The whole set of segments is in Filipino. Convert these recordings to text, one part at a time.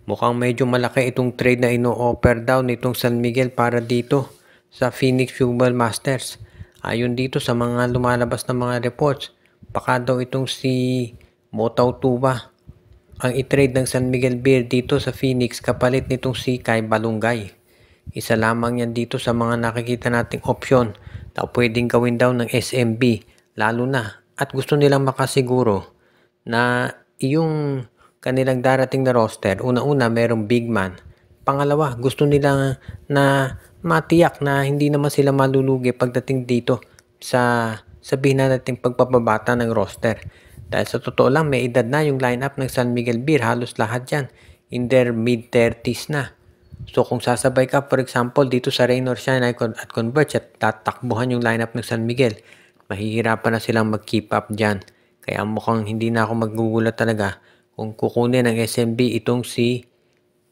Mukhang medyo malaki itong trade na ino-offer daw nitong San Miguel para dito sa Phoenix Football Masters. Ayon dito sa mga lumalabas na mga reports, baka daw itong si Motaw Tuba ang i-trade ng San Miguel Beer dito sa Phoenix kapalit nitong si Kai Balungay. Isa lamang yan dito sa mga nakikita nating option na pwedeng gawin daw ng SMB, lalo na at gusto nilang makasiguro na yung kanilang darating na roster, una-una merong big man. Pangalawa, gusto nila na matiyak na hindi naman sila malulugi pagdating dito sa sabihin na nating pagpapabata ng roster. Dahil sa totoo lang, may edad na yung lineup ng San Miguel Beer. Halos lahat yan in their mid-30s na. So kung sasabay ka, for example, dito sa Rain or Shine at Converge at tatakbuhan yung lineup ng San Miguel, mahihirapan na silang mag-keep up dyan. Kaya mukhang hindi na ako magugulat talaga kung kukunin ng SMB itong si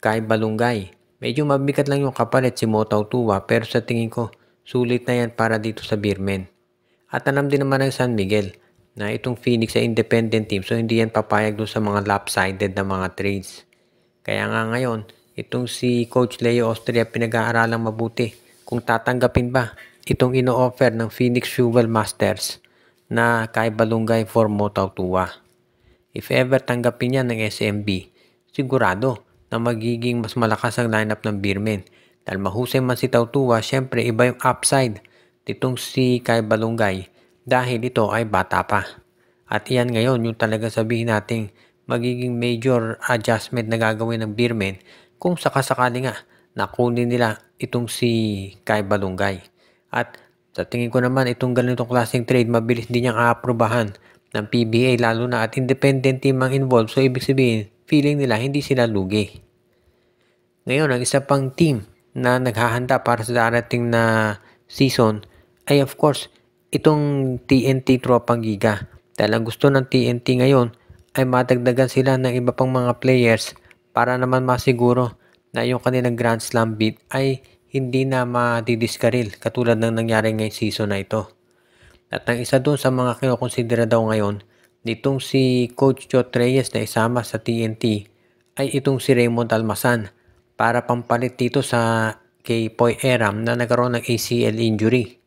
Kai Balungay. Medyo mabigat lang yung kapalit si Motaw Tuwa pero sa tingin ko sulit na yan para dito sa Beermen. At alam din naman ng San Miguel na itong Phoenix ay independent team so hindi yan papayag doon sa mga lopsided na mga trades. Kaya nga ngayon, itong si Coach Leo Austria pinag-aaralang mabuti kung tatanggapin ba itong ino-offer ng Phoenix Fuel Masters na Kai Balungay for Motaw Tuwa. If ever tanggapin niya ng SMB, sigurado na magiging mas malakas ang lineup ng Beermen. Dahil mahusay man si Tautua, syempre iba yung upside nitong si Kai Balungay dahil ito ay bata pa. At iyan ngayon yung talaga sabihin nating magiging major adjustment na gagawin ng Beermen kung sakasakali nga nakunin nila itong si Kai Balungay. At sa tingin ko naman itong ganitong klaseng trade mabilis din niyang aaprubahan ng PBA lalo na at independent team ang involved so ibig sabihin feeling nila hindi sila lugi. Ngayon ang isa pang team na naghahanda para sa darating na season ay of course itong TNT Tropang Giga. Dahil ang gusto ng TNT ngayon ay madagdagan sila ng iba pang mga players para naman masiguro na yung kanilang Grand Slam bid ay hindi na madidiskaril katulad ng nangyari ngayong season na ito. At ang isa doon sa mga kinukonsidera daw ngayon, nitong si Coach Chot Reyes na isama sa TNT ay itong si Raymond Almasan para pampalit dito sa kay Poy Eram na nagkaroon ng ACL injury.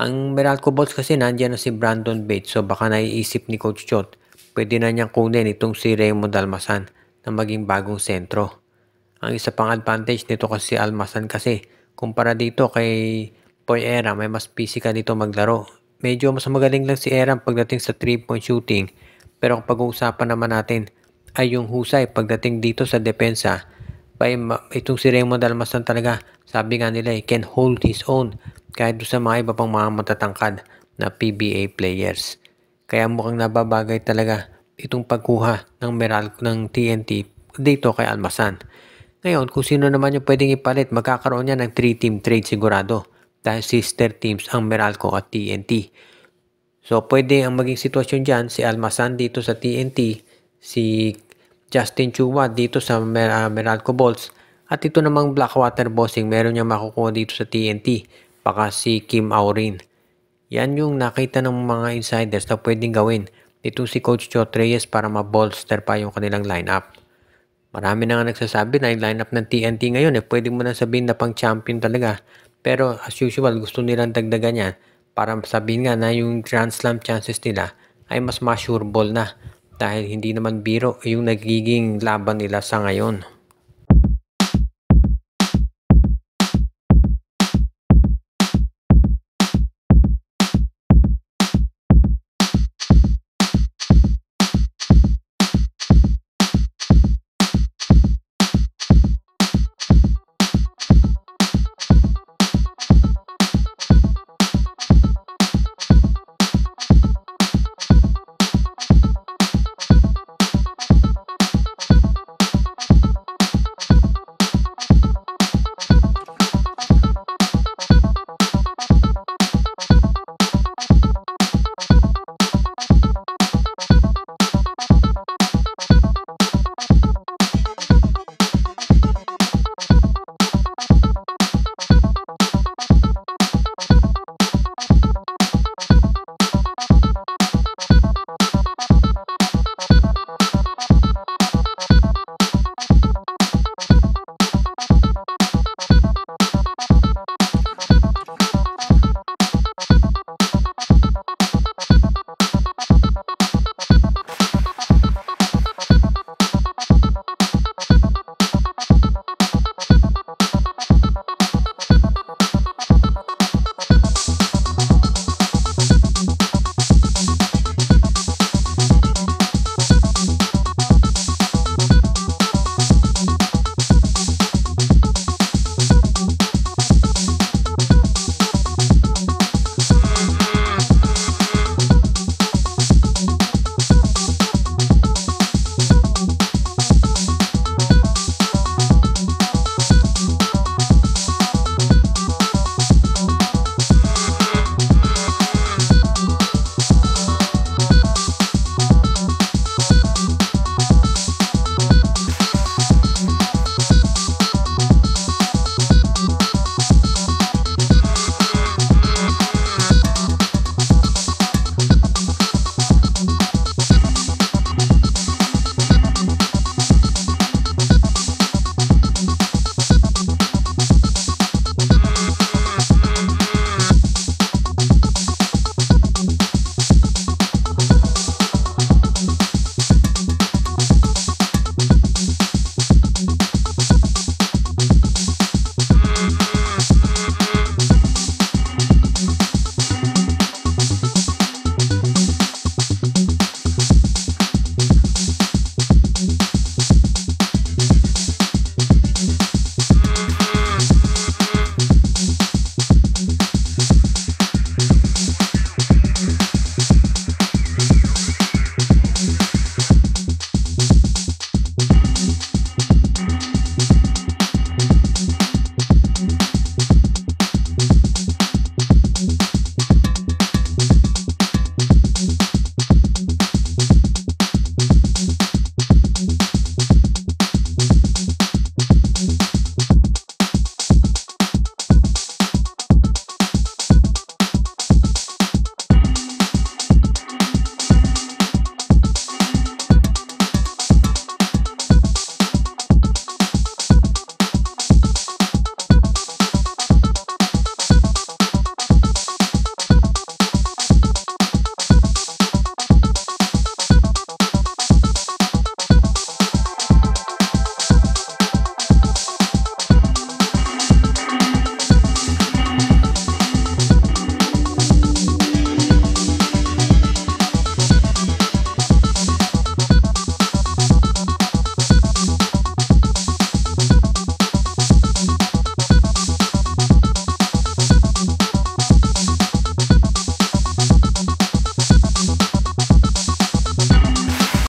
Ang Meralco Bolts kasi nandiyan na si Brandon Bates so baka naiisip ni Coach Chot pwede na niyang kunin itong si Raymond Almasan na maging bagong sentro. Ang isa pang advantage nito kasi si Almasan kasi kumpara dito kay Poy Eram may mas physical dito maglaro. Medyo mas magaling lang si Eram pagdating sa 3-point shooting pero kung pag-uusapan naman natin ay yung husay pagdating dito sa depensa itong si Raymond Almasan talaga sabi nga nila can hold his own kahit doon sa mga iba pang mga matatangkad na PBA players. Kaya mukhang nababagay talaga itong pagkuha ng Meralco ng TNT dito kay Almasan. Ngayon kung sino naman yung pwedeng ipalit magkakaroon niya ng 3-team trade sigurado dahil sister teams ang Meralco at TNT. So pwede ang maging sitwasyon dyan si Almasan dito sa TNT, si Justin Chua dito sa Meralco Bolts at ito namang Blackwater Bossing meron niya makukuha dito sa TNT baka si Kim Aurin. Yan yung nakita ng mga insiders na pwedeng gawin dito si Coach Chot Reyes para ma-bolster pa yung kanilang lineup. Marami na nga nagsasabi na yung lineup ng TNT ngayon pwede mo na sabihin na pang champion talaga. Pero as usual gusto nilang dagdagan yan para sabihin nga na yung Grand Slam chances nila ay mas ma-sureball na dahil hindi naman biro yung nagiging laban nila sa ngayon.